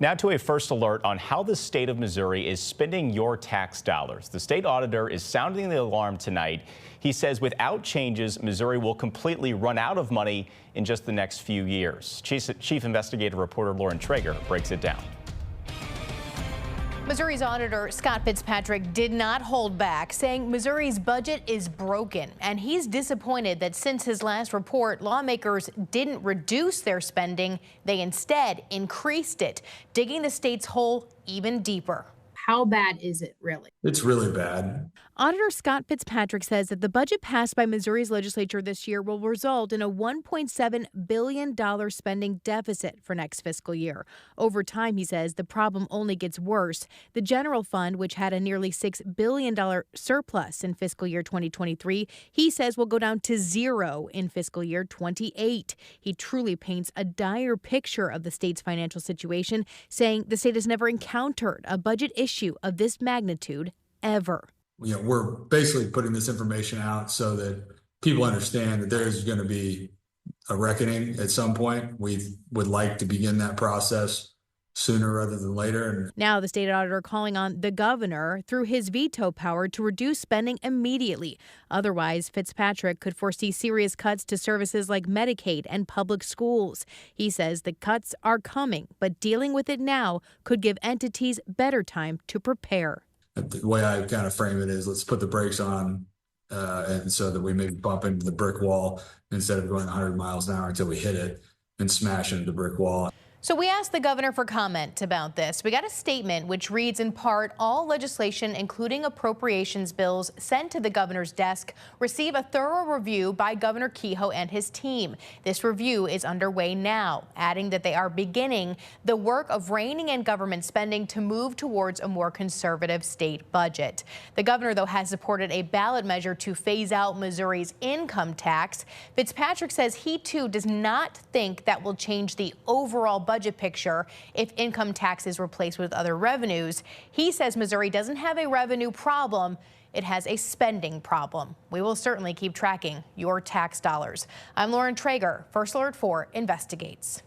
Now to a first alert on how the state of Missouri is spending your tax dollars. The state auditor is sounding the alarm tonight. He says without changes, Missouri will completely run out of money in just the next few years. Chief Investigative Reporter Lauren Traeger breaks it down. Missouri's Auditor Scott Fitzpatrick did not hold back, saying Missouri's budget is broken. And he's disappointed that since his last report, lawmakers didn't reduce their spending. They instead increased it, digging the state's hole even deeper. How bad is it really? It's really bad. Auditor Scott Fitzpatrick says that the budget passed by Missouri's legislature this year will result in a $1.7 billion spending deficit for next fiscal year. Over time, he says, the problem only gets worse. The general fund, which had a nearly $6 billion surplus in fiscal year 2023, he says will go down to zero in fiscal year 28. He truly paints a dire picture of the state's financial situation, saying the state has never encountered a budget issue of this magnitude ever. We're basically putting this information out so that people understand that there's going to be a reckoning at some point. We would like to begin that process sooner rather than later. Now the state auditor calling on the governor through his veto power to reduce spending immediately. Otherwise, Fitzpatrick could foresee serious cuts to services like Medicaid and public schools. He says the cuts are coming, but dealing with it now could give entities better time to prepare. The way I kind of frame it is, let's put the brakes on and so that we maybe bump into the brick wall instead of going 100 miles an hour until we hit it and smash into the brick wall. So we asked the governor for comment about this. We got a statement which reads in part, all legislation, including appropriations bills sent to the governor's desk, receive a thorough review by Governor Kehoe and his team. This review is underway now, adding that they are beginning the work of reining in government spending to move towards a more conservative state budget. The governor, though, has supported a ballot measure to phase out Missouri's income tax. Fitzpatrick says he, too, does not think that will change the overall budget picture if income tax is replaced with other revenues. He says Missouri doesn't have a revenue problem. It has a spending problem. We will certainly keep tracking your tax dollars. I'm Lauren Traeger, First Alert 4 Investigates.